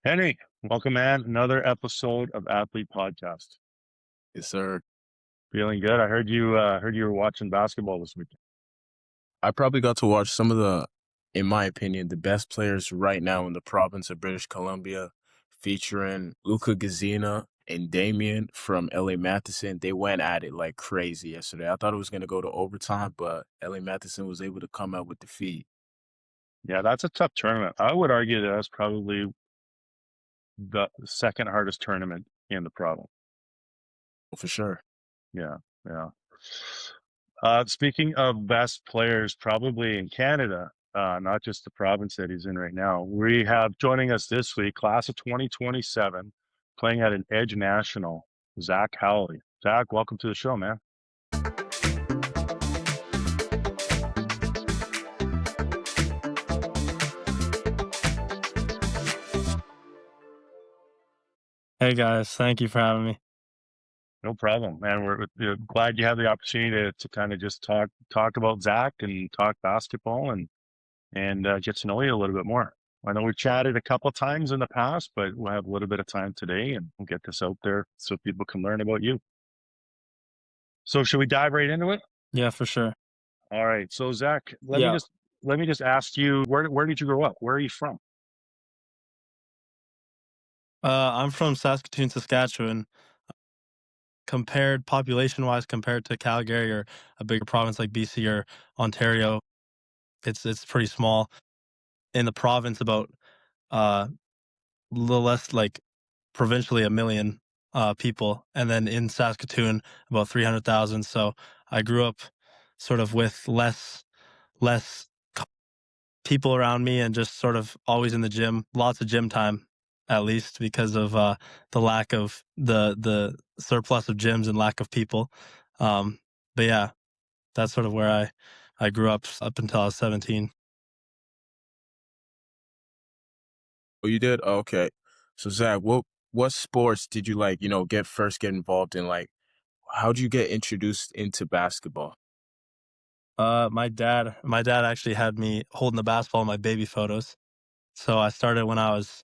Henry, welcome, man. Another episode of Athlete Podcast. Yes, sir. Feeling good. I heard you were watching basketball this weekend. I probably got to watch some of in my opinion, the best players right now in the province of British Columbia, featuring Luka Gazina and Damian from LA Matheson. They went at it like crazy yesterday. I thought it was going to go to overtime, but LA Matheson was able to come out with defeat. Yeah, that's a tough tournament. I would argue that that's probably the second hardest tournament in the province. For sure. Yeah, yeah. Speaking of best players, probably in Canada, not just the province that he's in right now, we have joining us this week, class of 2027, playing at an Edge National, Zach Hawley. Zach, welcome to the show, man. Hey guys, thank you for having me. No problem, man. We're glad you have the opportunity to kind of just talk about Zach and talk basketball and get to know you a little bit more. I know we've chatted a couple of times in the past, but we'll have a little bit of time today and we'll get this out there so people can learn about you. So should we dive right into it? Yeah, for sure. All right. So Zach, Yeah, let me just ask you, where did you grow up? Where are you from? I'm from Saskatoon, Saskatchewan. Compared population-wise, compared to Calgary or a bigger province like BC or Ontario, it's pretty small. In the province, about a little less like provincially 1 million people, and then in Saskatoon about 300,000. So I grew up sort of with less people around me and just sort of always in the gym, lots of gym time, at least because of the lack of the surplus of gyms and lack of people. But yeah, that's sort of where I grew up until I was 17. Oh, you did? Oh, okay. So Zach, what sports did you like, get involved in? Like, how'd you get introduced into basketball? My dad actually had me holding the basketball in my baby photos. So I started when I was,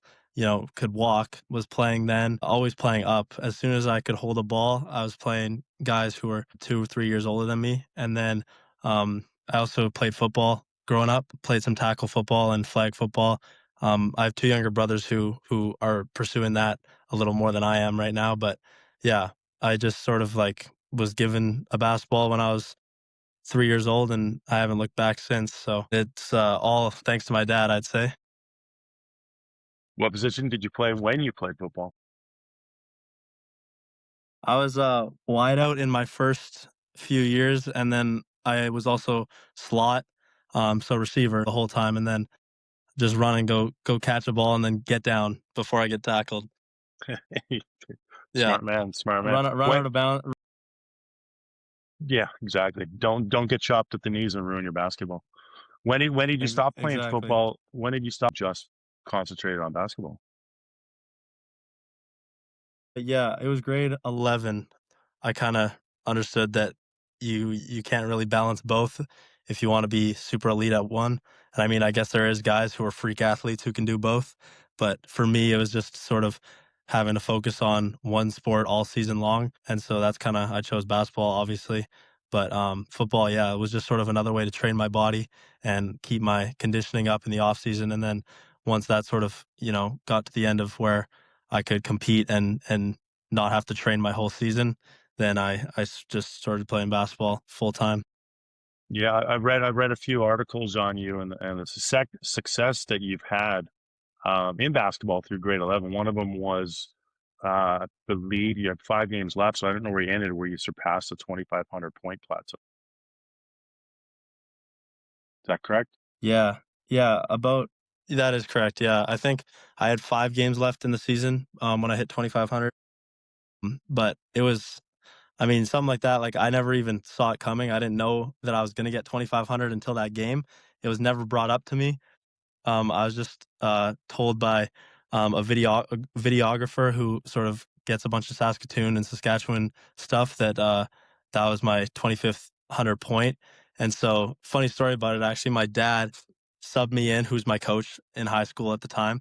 could walk, was playing then, always playing up. As soon as I could hold a ball, I was playing guys who were 2 or 3 years older than me. And then I also played football growing up, played some tackle football and flag football. I have two younger brothers who are pursuing that a little more than I am right now. But yeah, I just sort of like was given a basketball when I was 3 years old, and I haven't looked back since. So it's all thanks to my dad, I'd say. What position did you play when you played football? I was wide out in my first few years, and then I was also slot, so receiver the whole time, and then just run and go catch a ball and then get down before I get tackled. Yeah, Smart man, smart man. run When, out of bounds. yeah, exactly. Don't get chopped at the knees and ruin your basketball. When did you stop playing Exactly. football? When did you stop just concentrated on basketball? But yeah, it was grade 11. I kind of understood that you can't really balance both if you want to be super elite at one. And I mean, I guess there is guys who are freak athletes who can do both, but for me, it was just sort of having to focus on one sport all season long. And so that's kind of I chose basketball, obviously. But football, yeah, it was just sort of another way to train my body and keep my conditioning up in the off season. And then once that sort of got to the end of where I could compete and not have to train my whole season, then I just started playing basketball full time. Yeah, I read a few articles on you and the success that you've had in basketball through grade 11. One of them was, I believe you had 5 games left, so I don't know where you ended, where you surpassed the 2,500 point plateau. Is that correct? Yeah, yeah, about that is correct. Yeah, I think I had 5 games left in the season when I hit 2,500. But it was, I mean, something like that. Like I never even saw it coming. I didn't know that I was going to get 2,500 until that game. It was never brought up to me. I was just told by a videographer who sort of gets a bunch of Saskatoon and Saskatchewan stuff that that was my 25th hundred point. And so, funny story about it. Actually, my dad subbed me in, who's my coach in high school at the time.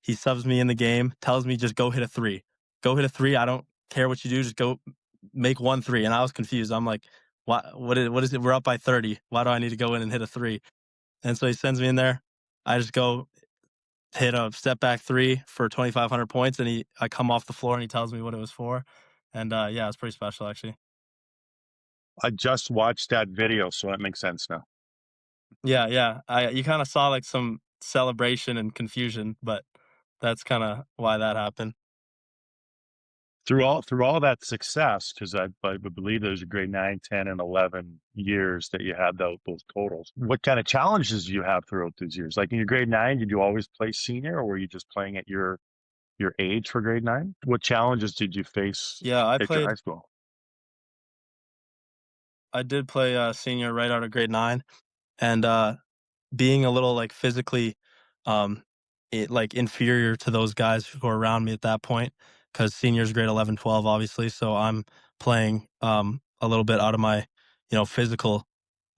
He subs me in the game, tells me just go hit a three. Go hit a three. I don't care what you do, just go make 1 3. And I was confused. I'm like, what is it? We're up by 30. Why do I need to go in and hit a three? And so he sends me in there. I just go hit a step back three for 2,500 points, and I come off the floor and he tells me what it was for. And yeah, it's pretty special actually. I just watched that video, so that makes sense now. Yeah, yeah. You kind of saw like some celebration and confusion, but that's kind of why that happened. Through all that success, because I would believe there's a grade 9, 10, and 11 years that you had those totals. What kind of challenges do you have throughout those years? Like in your grade 9, did you always play senior, or were you just playing at your age for grade 9? What challenges did you face Yeah, at your high school? I did play senior right out of grade 9, and being a little like physically um like inferior to those guys who are around me at that point, because seniors grade 11, 12, obviously, so I'm playing a little bit out of my physical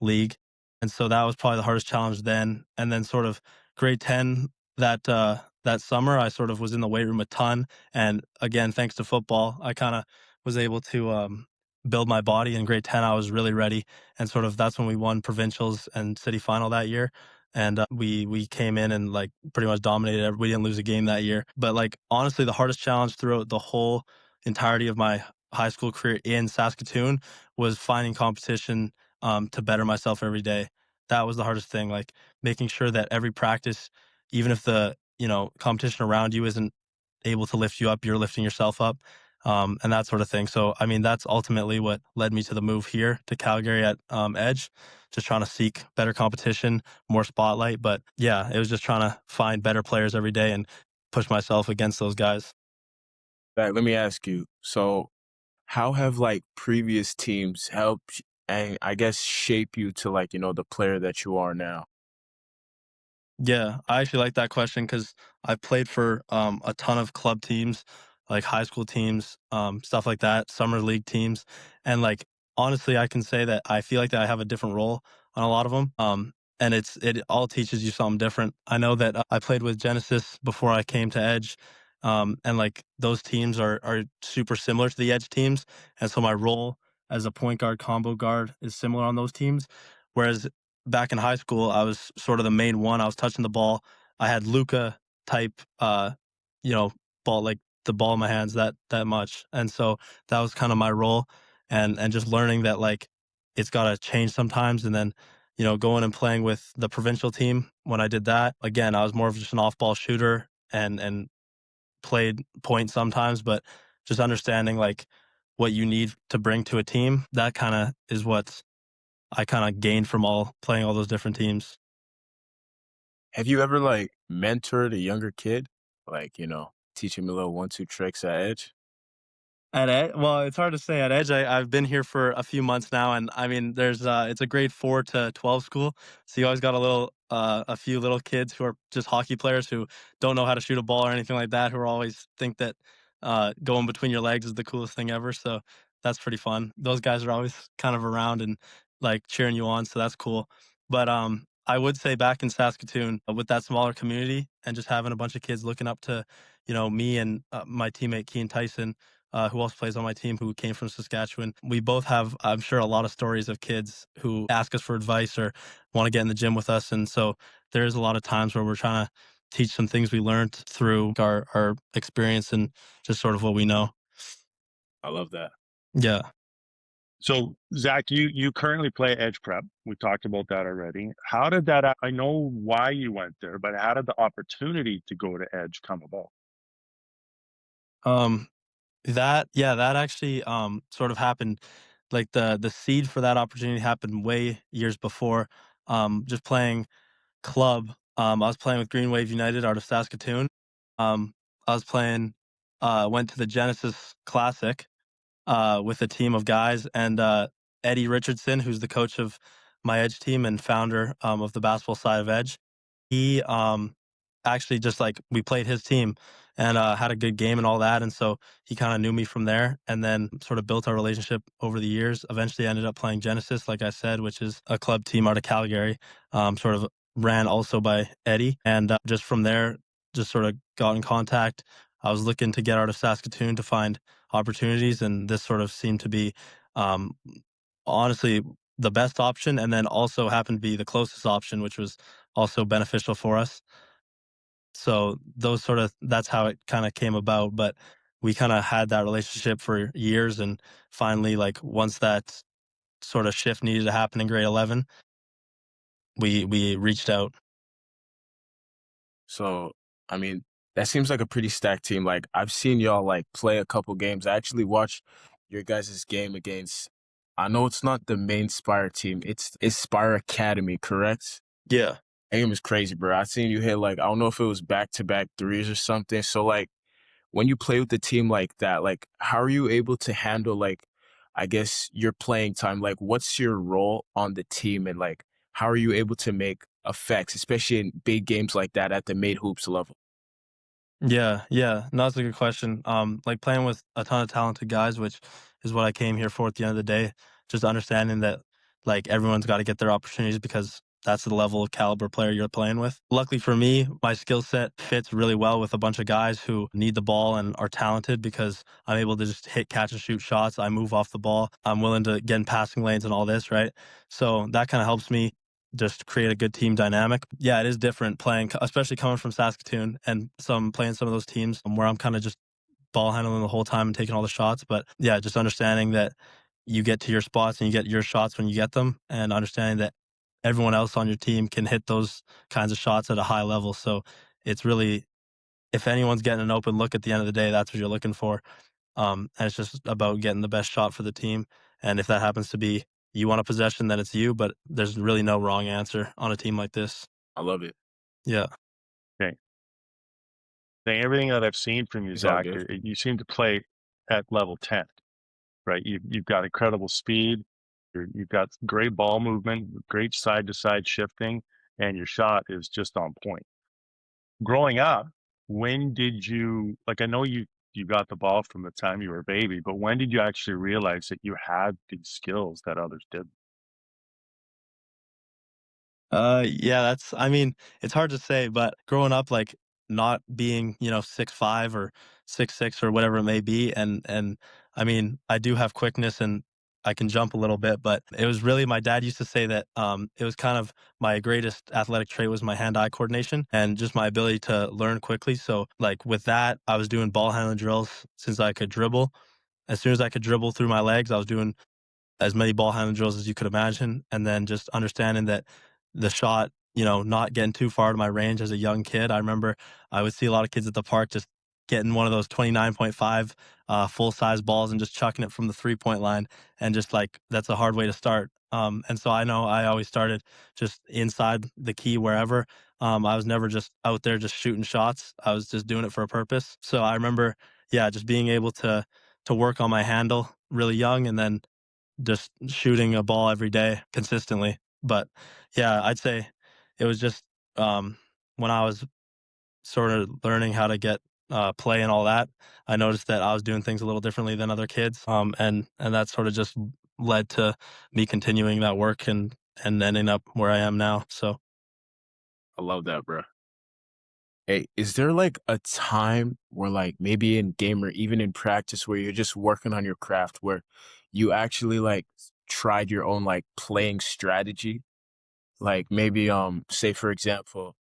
league. And so that was probably the hardest challenge then. And then sort of grade 10, that summer I sort of was in the weight room a ton, and again thanks to football I kind of was able to build my body. In grade 10 I was really ready, and sort of that's when we won provincials and city final that year. And we came in and like pretty much dominated. We didn't lose a game that year. But like honestly, the hardest challenge throughout the whole entirety of my high school career in Saskatoon was finding competition to better myself every day. That was the hardest thing. Like making sure that every practice, even if the competition around you isn't able to lift you up, you're lifting yourself up, and that sort of thing. So, I mean, that's ultimately what led me to the move here to Calgary at Edge, just trying to seek better competition, more spotlight. But yeah, it was just trying to find better players every day and push myself against those guys. Let me ask you. So, how have like previous teams helped and I guess shape you to like, the player that you are now? Yeah, I actually like that question because I've played for a ton of club teams, like high school teams, stuff like that, summer league teams, and like honestly, I can say that I feel like that I have a different role on a lot of them. And it all teaches you something different. I know that I played with Genesis before I came to Edge, and like those teams are super similar to the Edge teams, and so my role as a point guard, combo guard is similar on those teams. Whereas back in high school, I was sort of the main one. I was touching the ball. I had Luca type, you know, ball, like the ball in my hands that much, and so that was kind of my role, and just learning that like it's got to change sometimes, and then going and playing with the provincial team. When I did that, again, I was more of just an off ball shooter and played point sometimes, but just understanding like what you need to bring to a team. That kind of is what I kind of gained from all playing all those different teams. Have you ever like mentored a younger kid? Like, teach him a little 1, 2 tricks at Edge? At Edge, well, it's hard to say. At Edge, I've been here for a few months now, and I mean, it's a grade 4 to 12 school, so you always got a few little kids who are just hockey players who don't know how to shoot a ball or anything like that, who are always think that going between your legs is the coolest thing ever. So that's pretty fun. Those guys are always kind of around and like cheering you on, so that's cool. But I would say back in Saskatoon, with that smaller community and just having a bunch of kids looking up to me and my teammate Keen Tyson, who also plays on my team, who came from Saskatchewan. We both have, I'm sure, a lot of stories of kids who ask us for advice or want to get in the gym with us. And so there's a lot of times where we're trying to teach some things we learned through our experience and just sort of what we know. I love that. Yeah. So, Zach, you currently play Edge Prep. We talked about that already. How did that? I know why you went there, but how did the opportunity to go to Edge come about? Um, that actually sort of happened. Like the seed for that opportunity happened way years before. Just playing club. I was playing with Green Wave United out of Saskatoon. I was playing, went to the Genesis Classic with a team of guys, and Eddie Richardson, who's the coach of my Edge team and founder of the basketball side of Edge. He actually just like we played his team and had a good game and all that, and so he kind of knew me from there, and then sort of built our relationship over the years. Eventually, I ended up playing Genesis, like I said, which is a club team out of Calgary, sort of ran also by Eddie, and just from there. just sort of got in contact. I was looking to get out of Saskatoon to find opportunities, and this sort of seemed to be, um, honestly, the best option, and then also happened to be the closest option, which was also beneficial for us. So those sort of that's how it kind of came about. But we kind of had that relationship for years, and finally, like once that sort of shift needed to happen in grade 11, we reached out. So, I mean, that seems like a pretty stacked team. Like I've seen y'all like play a couple games. I actually watched your guys' game against. I know it's not the main Spire team. It's Spire Academy, correct? Yeah. That game was crazy, bro. I seen you hit like I don't know if it was back to back threes or something. So like when you play with a team like that, like how are you able to handle like I guess your playing time? Like what's your role on the team and like how are you able to make effects, especially in big games like that at the made hoops level? Yeah, yeah. No, that's a good question. Like playing with a ton of talented guys, which is what I came here for at the end of the day. Just understanding that like everyone's got to get their opportunities because that's the level of caliber player you're playing with. Luckily for me, my skill set fits really well with a bunch of guys who need the ball and are talented because I'm able to just hit, catch, and shoot shots. I move off the ball. I'm willing to get in passing lanes and all this, right? So that kind of helps me just create a good team dynamic. Yeah, it is different playing, especially coming from Saskatoon and playing some of those teams where I'm kind of just ball handling the whole time and taking all the shots. But yeah, just understanding that you get to your spots and you get your shots when you get them, and understanding that everyone else on your team can hit those kinds of shots at a high level. So it's really, if anyone's getting an open look at the end of the day, that's what you're looking for. And it's just about getting the best shot for the team. And if that happens to be you want a possession, then it's you. But there's really no wrong answer on a team like this. I love it. Yeah. Okay. Saying everything that I've seen from you, It's all Zach, good. you seem to play at level 10, right? You've got incredible speed. You've got great ball movement, great side to side shifting, and your shot is just on point. Growing up, when did you, like, I know you got the ball from the time you were a baby, but when did you actually realize that you had these skills that others didn't? Yeah, I mean, it's hard to say, but growing up, like not being, 6'5" or 6'6" or whatever it may be. And I mean, I do have quickness and I can jump a little bit, but it was really, my dad used to say that, it was kind of my greatest athletic trait was my hand-eye coordination and just my ability to learn quickly. So like with that, I was doing ball handling drills since I could dribble. As soon as I could dribble through my legs, I was doing as many ball handling drills as you could imagine, and then just understanding that the shot, not getting too far to my range as a young kid. I remember I would see a lot of kids at the park just getting one of those 29.5 full size balls and just chucking it from the 3-point line, and just like that's a hard way to start. And so I know I always started just inside the key wherever. I was never just out there just shooting shots. I was just doing it for a purpose. So I remember, yeah, just being able to work on my handle really young, and then just shooting a ball every day consistently. But yeah, I'd say it was just when I was sort of learning how to get play and all that, I noticed that I was doing things a little differently than other kids. And that sort of just led to me continuing that work and ending up where I am now. So I love that, bro. Hey, is there like a time where like maybe in game or even in practice where you're just working on your craft where you actually like tried your own like playing strategy? Like maybe say for example,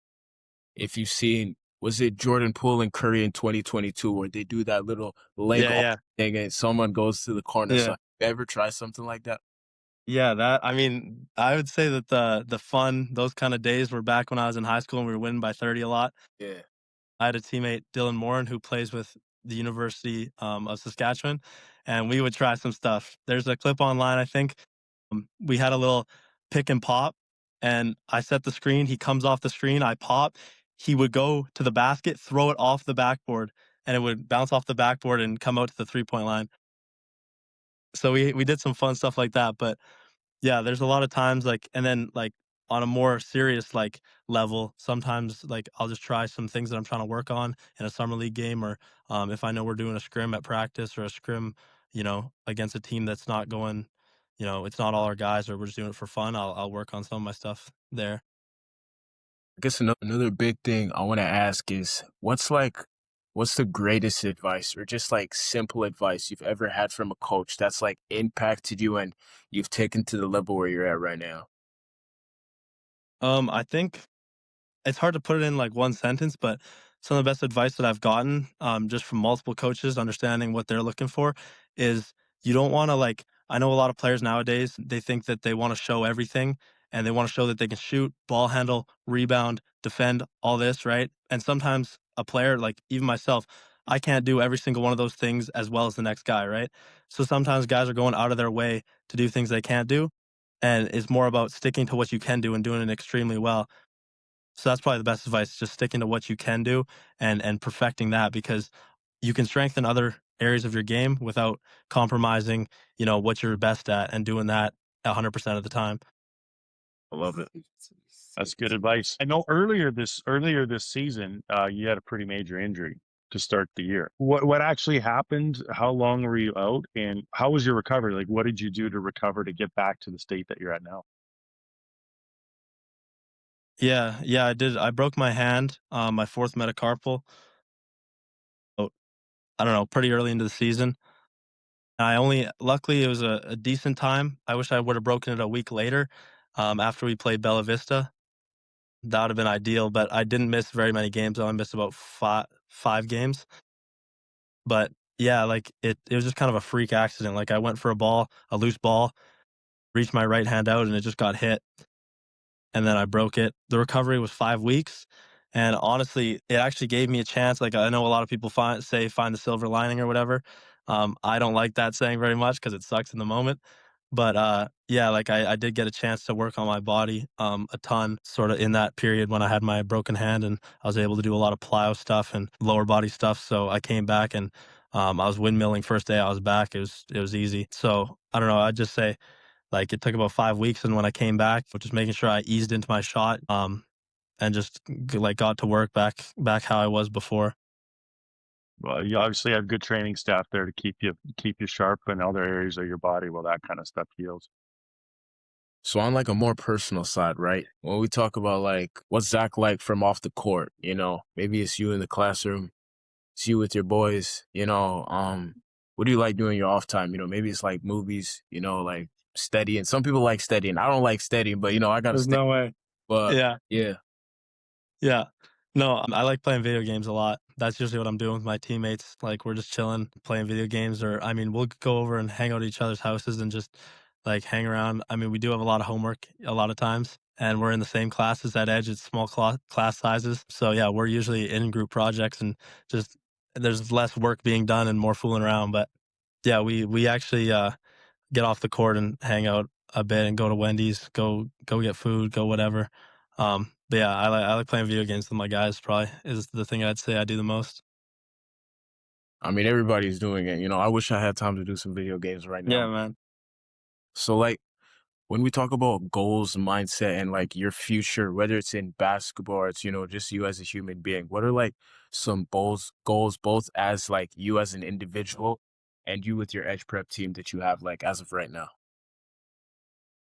if you've seen was it Jordan Poole and Curry in 2022 where they do that little leg yeah, off yeah, thing and someone goes to the corner. So yeah. have you ever try something like that? Yeah, that I mean, I would say that the fun, those kind of days were back when I was in high school and we were winning by 30 a lot. Yeah. I had a teammate, Dylan Morin, who plays with the University of Saskatchewan, and we would try some stuff. There's a clip online, I think. We had a little pick and pop, and I set the screen. He comes off the screen, I pop. He would go to the basket, throw it off the backboard, and it would bounce off the backboard and come out to the 3-point line. So we did some fun stuff like that, but yeah, there's a lot of times like, and then like on a more serious like level, sometimes like I'll just try some things that I'm trying to work on in a summer league game, or if I know we're doing a scrim at practice or a scrim, against a team that's not going, it's not all our guys or we're just doing it for fun. I'll work on some of my stuff there. I guess another big thing I want to ask is what's the greatest advice or just like simple advice you've ever had from a coach that's like impacted you and you've taken to the level where you're at right now? I think it's hard to put it in like one sentence, but some of the best advice that I've gotten, just from multiple coaches, understanding what they're looking for, is you don't want to like. I know a lot of players nowadays they think that they want to show everything and they want to show that they can shoot, ball handle, rebound, defend, all this, right? And sometimes a player, like even myself, I can't do every single one of those things as well as the next guy, right? So sometimes guys are going out of their way to do things they can't do, and it's more about sticking to what you can do and doing it extremely well. So that's probably the best advice, just sticking to what you can do and perfecting that because you can strengthen other areas of your game without compromising, what you're best at and doing that 100% of the time. I love it. That's good advice. I know earlier this season, you had a pretty major injury to start the year. What actually happened? How long were you out, and how was your recovery? Like, what did you do to recover to get back to the state that you're at now? Yeah, yeah, I did. I broke my hand, my fourth metacarpal. Oh, I don't know, pretty early into the season. Luckily, it was a decent time. I wish I would have broken it a week later, after we played Bella Vista. That would have been ideal, but I didn't miss very many games. I only missed about five games. But yeah, like it was just kind of a freak accident. Like I went for a loose ball, reached my right hand out, and it just got hit, and then I broke it. The recovery was 5 weeks, and honestly, it actually gave me a chance. Like I know a lot of people find the silver lining or whatever. I don't like that saying very much because it sucks in the moment. But yeah, like I did get a chance to work on my body a ton, sort of in that period when I had my broken hand, and I was able to do a lot of plyo stuff and lower body stuff. So I came back and I was windmilling first day I was back. It was easy. So I don't know. I'd just say like it took about 5 weeks, and when I came back, just making sure I eased into my shot, and just like got to work back how I was before. Well, you obviously have good training staff there to keep you sharp in other areas of your body while that kind of stuff heals. So on like a more personal side, right? When we talk about like what's Zach like from off the court, maybe it's you in the classroom, it's you with your boys, what do you like doing your off time? Maybe it's like movies, like studying. Some people like studying. I don't like studying, but I gotta There's stay. no way. But Yeah. yeah, Yeah. No, I like playing video games a lot. That's usually what I'm doing with my teammates. Like we're just chilling, playing video games, or I mean, we'll go over and hang out at each other's houses and just like hang around. I mean, we do have a lot of homework a lot of times, and we're in the same classes at Edge. It's small class sizes, so yeah, we're usually in group projects and just there's less work being done and more fooling around. But yeah, we actually get off the court and hang out a bit and go to Wendy's, go get food, go whatever. But yeah, I like playing video games with my guys. Probably is the thing I'd say I do the most. I mean everybody's doing it. I wish I had time to do some video games right Yeah, now. man. So like when we talk about goals, mindset, and like your future, whether it's in basketball or it's, just you as a human being, what are like some goals both as like you as an individual and you with your Edge Prep team that you have like as of right now?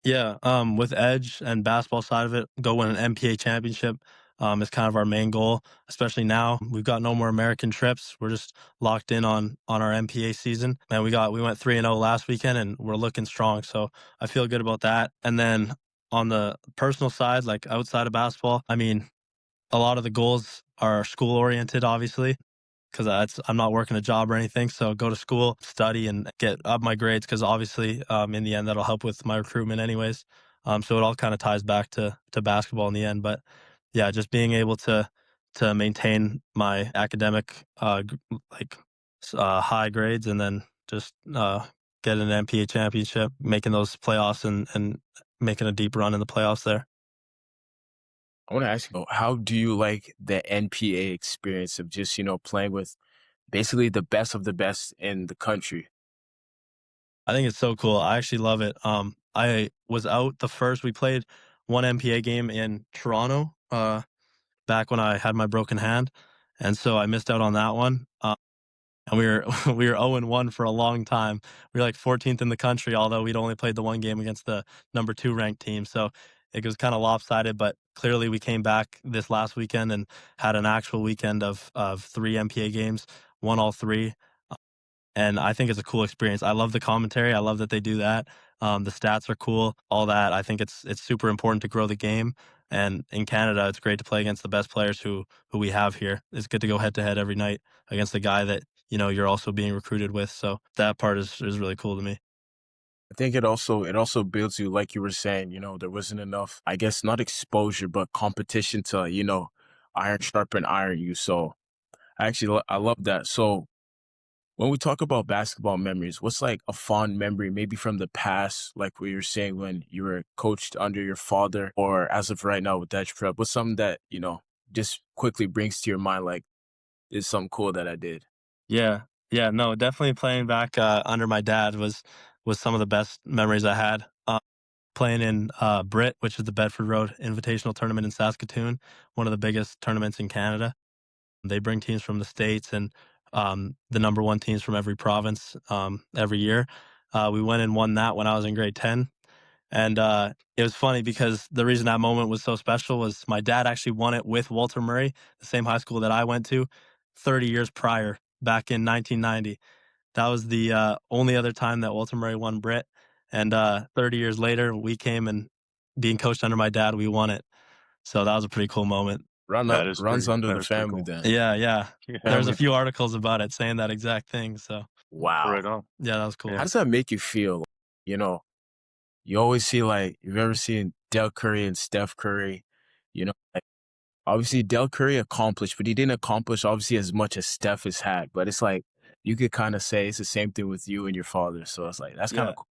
Yeah, with Edge and basketball side of it, go win an MPA championship is kind of our main goal. Especially now, we've got no more American trips. We're just locked in on our MPA season, and we went 3-0 last weekend, and we're looking strong. So I feel good about that. And then on the personal side, like outside of basketball, I mean, a lot of the goals are school oriented, obviously because I'm not working a job or anything. So go to school, study, and get up my grades because obviously, in the end, that'll help with my recruitment, anyways. So it all kind of ties back to basketball in the end. But yeah, just being able to maintain my academic high grades and then just get an MPA championship, making those playoffs and making a deep run in the playoffs there. I want to ask you, how do you like the NPA experience of just, playing with basically the best of the best in the country? I think it's so cool. I actually love it. I was out we played one MPA game in Toronto, back when I had my broken hand, and so I missed out on that one. And we were we were 0-1 for a long time. We were like 14th in the country, although we'd only played the one game against the number 2 ranked team. So It was kind of lopsided, but clearly we came back this last weekend and had an actual weekend of 3 MPA games, won all three. And I think it's a cool experience. I love the commentary. I love that they do that. The stats are cool, all that. I think it's super important to grow the game. And in Canada, it's great to play against the best players who we have here. It's good to go head to head every night against the guy that you're also being recruited with. So that part is really cool to me. I think it also builds you, like you were saying, there wasn't enough, I guess, not exposure, but competition to, iron sharpen iron you. So I love that. So when we talk about basketball memories, what's like a fond memory, maybe from the past, like what you were saying when you were coached under your father, or as of right now with Dutch Prep? What's something that, just quickly brings to your mind, like, is something cool that I did? Yeah, yeah, no, definitely playing back under my dad was some of the best memories I had. Playing in Brit, which is the Bedford Road Invitational Tournament in Saskatoon, one of the biggest tournaments in Canada. They bring teams from the States and the number one teams from every province every year. We went and won that when I was in grade 10. And it was funny because the reason that moment was so special was my dad actually won it with Walter Murray, the same high school that I went to, 30 years prior, back in 1990. That was the only other time that Walter Murray won Brit. And 30 years later, we came and being coached under my dad, we won it. So that was a pretty cool moment. Runs under That the is pretty family cool. then. Yeah, yeah. Yeah, There's a few articles about it saying that exact thing. So Wow. right on. yeah, that was How cool. does that make you feel? You know, you always see, like, you've ever seen Del Curry and Steph Curry, like, obviously Del Curry accomplished, but he didn't accomplish obviously as much as Steph has had. But it's like, you could kind of say it's the same thing with you and your father. So it's like, that's kind Yeah, of cool.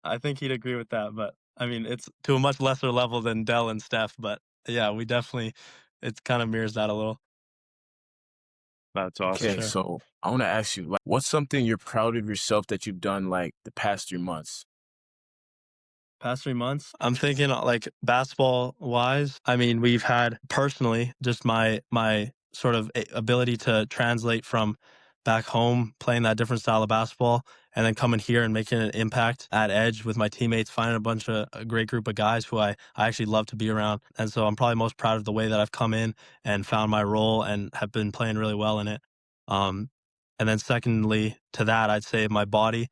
I think he'd agree with that. But I mean, it's to a much lesser level than Dell and Steph. But yeah, we definitely, it kind of mirrors that a little That's for awesome. Okay, sure. so I want to ask you, like, what's something you're proud of yourself that you've done, like, the past 3 months? Past 3 months, I'm thinking like basketball wise. I mean, we've had personally just my sort of ability to translate from back home playing that different style of basketball and then coming here and making an impact at edge with my teammates, finding a great group of guys who I actually love to be around. And so I'm probably most proud of the way that I've come in and found my role and have been playing really well in it. Um, and then secondly to that, I'd say my body,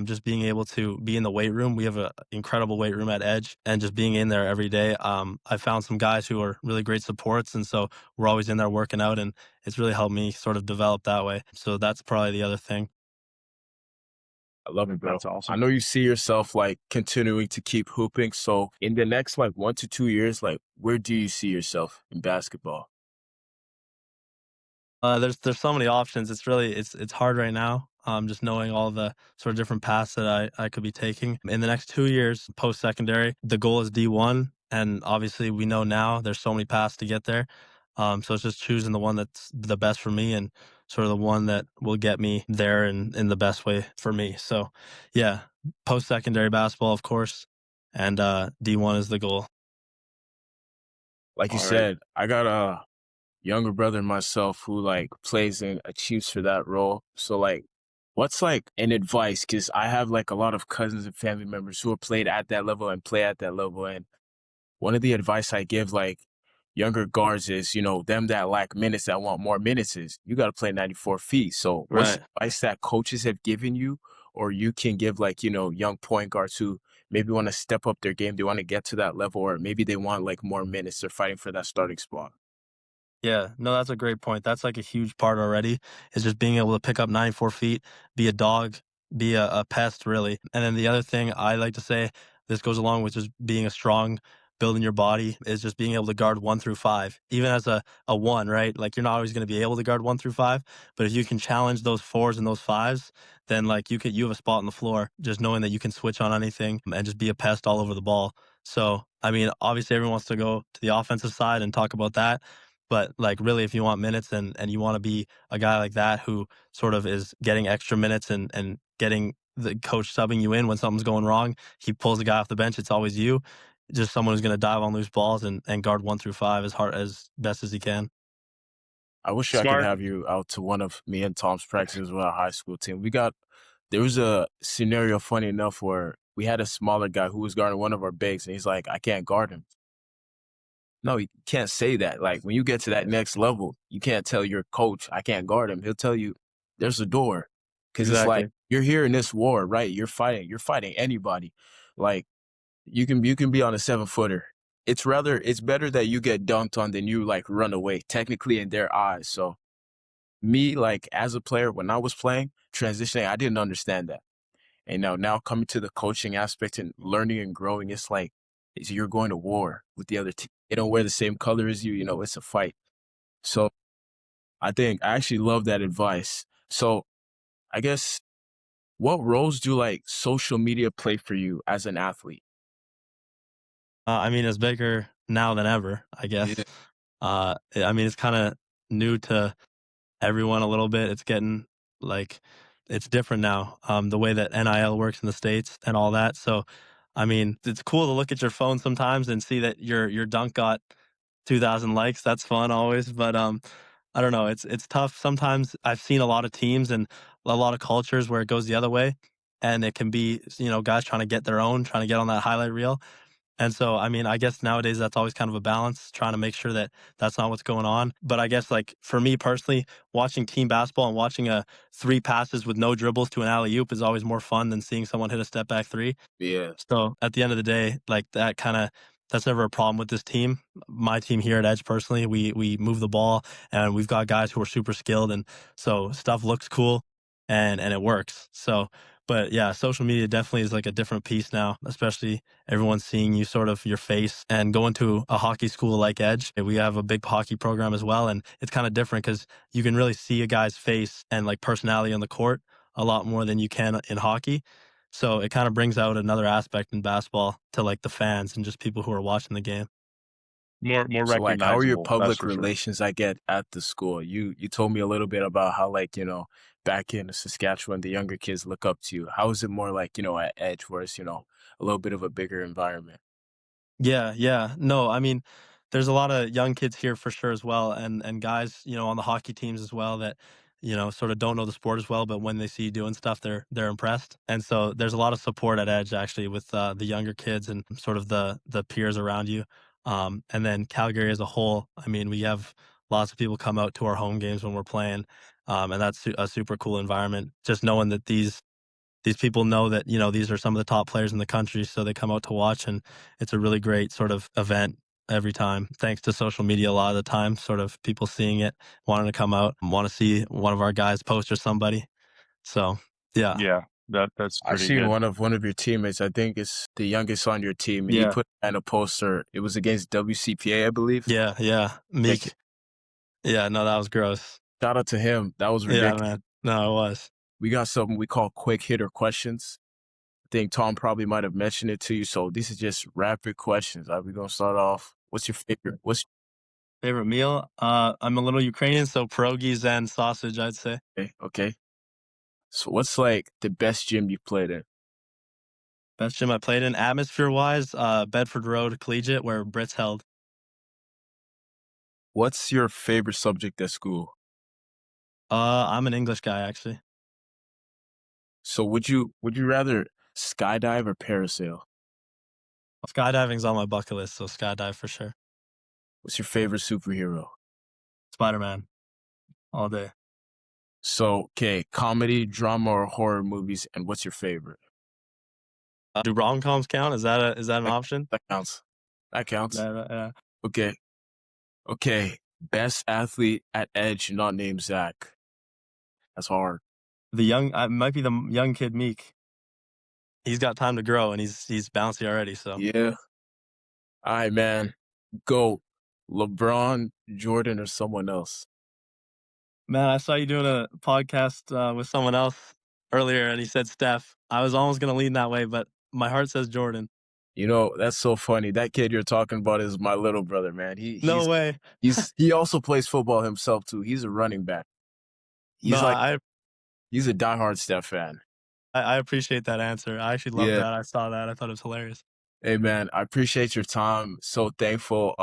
just being able to be in the weight room. We have an incredible weight room at Edge, and just being in there every day. I found some guys who are really great supports, and so we're always in there working out, and it's really helped me sort of develop that way. So that's probably the other thing. I love it, bro. That's I awesome. know you see yourself, like, continuing to keep hooping. So in the next, like, 1 to 2 years, like, where do you see yourself in basketball? There's so many options. It's hard right now. Just knowing all the sort of different paths that I could be taking in the next 2 years post secondary. The goal is D1, and obviously we know now there's so many paths to get there. So it's just choosing the one that's the best for me and sort of the one that will get me there in the best way for me. So yeah, post secondary basketball, of course, and D1 is the goal. Like you All right. said, I got a younger brother myself who, like, plays and achieves for that role. So, like, what's like an advice? Because I have, like, a lot of cousins and family members who have played at that level and play at that level. And one of the advice I give, like, younger guards is, them that lack minutes, that want more minutes, is you got to play 94 feet. So what's Right. the advice that coaches have given you, or you can give, like, young point guards who maybe want to step up their game, they want to get to that level, or maybe they want, like, more minutes, they're fighting for that starting spot? Yeah, no, that's a great point. That's like a huge part already, is just being able to pick up 94 feet, be a dog, be a pest, really. And then the other thing I like to say, this goes along with just being a strong, building your body, is just being able to guard 1 through 5, even as a one, right? Like you're not always going to be able to guard 1 through 5, but if you can challenge those fours and those fives, then like you have a spot on the floor, just knowing that you can switch on anything and just be a pest all over the ball. So, I mean, obviously everyone wants to go to the offensive side and talk about that. But like really, if you want minutes and you want to be a guy like that who sort of is getting extra minutes and getting the coach subbing you in when something's going wrong, he pulls the guy off the bench. It's always you. Just someone who's going to dive on loose balls and guard 1 through 5 as best as he can. I wish I could Smart. have you out to one of me and Tom's practices with our high school team. There was a scenario, funny enough, where we had a smaller guy who was guarding one of our bigs, and he's like, I can't guard him. No, you can't say that. Like when you get to that next level, you can't tell your coach, I can't guard him. He'll tell you there's a door. Cause it's like Exactly. you're here in this war, right? You're fighting anybody. Like you can be on a 7-footer. It's better that you get dunked on than you like run away, technically in their eyes. So me, like as a player, when I was playing, transitioning, I didn't understand that. And now coming to the coaching aspect and learning and growing, it's like you're going to war with the other team. They don't wear the same color as you. It's a fight. So I think I actually love that advice. So I guess what roles do like social media play for you as an athlete? I mean, it's bigger now than ever, I guess. Yeah, I mean, it's kind of new to everyone a little bit. It's getting like it's different now. The way that NIL works in the States and all that. So, I mean, it's cool to look at your phone sometimes and see that your dunk got 2,000 likes. That's fun always. But I don't know. It's tough. Sometimes I've seen a lot of teams and a lot of cultures where it goes the other way, and it can be guys trying to get their own, trying to get on that highlight reel. And so, I mean, I guess nowadays that's always kind of a balance, trying to make sure that that's not what's going on. But I guess, like, for me personally, watching team basketball and watching a three passes with no dribbles to an alley oop is always more fun than seeing someone hit a step back three. yeah. So at the end of the day, like that's never a problem with this team. My team here at Edge personally, we move the ball and we've got guys who are super skilled, and so stuff looks cool and it works. So but yeah, social media definitely is like a different piece now, especially everyone's seeing you sort of your face and going to a hockey school like Edge. We have a big hockey program as well, and it's kind of different because you can really see a guy's face and like personality on the court a lot more than you can in hockey. So it kind of brings out another aspect in basketball to like the fans and just people who are watching the game. More So like how are your recognizable, that's public for sure. relations I get at the school? You told me a little bit about how like, back in Saskatchewan the younger kids look up to you. How is it more like, at Edge where it's, a little bit of a bigger environment? Yeah, yeah. No, I mean, there's a lot of young kids here for sure as well, and guys, on the hockey teams as well that, sort of don't know the sport as well, but when they see you doing stuff, they're impressed. And so there's a lot of support at Edge actually with the younger kids and sort of the peers around you. And then Calgary as a whole, I mean, we have lots of people come out to our home games when we're playing, and that's a super cool environment. Just knowing that these people know that these are some of the top players in the country, so they come out to watch, and it's a really great sort of event every time. Thanks to social media, a lot of the time, sort of people seeing it, wanting to come out, want to see one of our guys post or somebody. So yeah, Yeah, that's I pretty seen good. one of your teammates, I think it's the youngest on your team, and he yeah, put in a poster. It was against WCPA, I believe. yeah. Like, Meek. Yeah, no, that was gross. shout out to him. That was Yeah, ridiculous. man. No, it was. We got something we call quick hitter questions. I think Tom probably might have mentioned it to you. So this is just rapid questions. We're gonna start off. What's your favorite? What's Favorite meal? I'm a little Ukrainian, so pierogies and sausage, I'd say. okay? Okay. So what's like the best gym you played in? Best gym I played in, atmosphere wise, Bedford Road Collegiate, where Brits held. What's your favorite subject at school? I'm an English guy actually. So would you rather skydive or parasail? Skydiving's on my bucket list, so skydive for sure. What's your favorite superhero? Spider Man all day. So okay, comedy, drama, or horror movies, and what's your favorite? Do rom coms count? Is that an That, option? that counts. That counts. Yeah. Okay. Okay. Best athlete at Edge, not named Zach. That's hard. The young, might be the young kid Meek. He's got time to grow, and he's bouncy already. So Yeah. All right, man. Go. LeBron, Jordan, or someone else. man, I saw you doing a podcast with someone else earlier, and he said Steph. I was almost gonna lean that way, but my heart says Jordan. That's so funny. That kid you're talking about is my little brother, man. He No he's way. he also plays football himself too. He's a running back. No, He's like he's a diehard Steph fan. I appreciate that answer. I actually love Yeah. that. I saw that. I thought it was hilarious. Hey man, I appreciate your time. So thankful.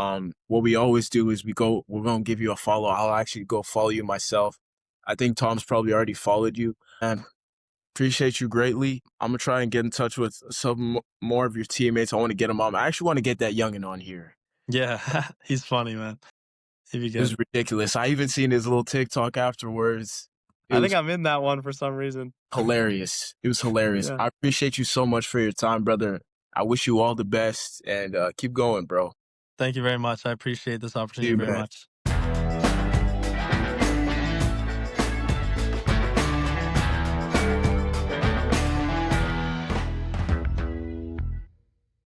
What we always do is we're gonna give you a follow. I'll actually go follow you myself. I think Tom's probably already followed you. And Appreciate you greatly. I'm gonna try and get in touch with some more of your teammates. I want to get them on. I actually want to get that youngin on here. Yeah, he's funny, man. He'd be It was good. ridiculous. I even seen his little TikTok afterwards. It I was think I'm in that one for some reason. hilarious. It was hilarious. Yeah. I appreciate you so much for your time, brother. I wish you all the best and keep going, bro. Thank you very much. I appreciate this See opportunity you, very man. much.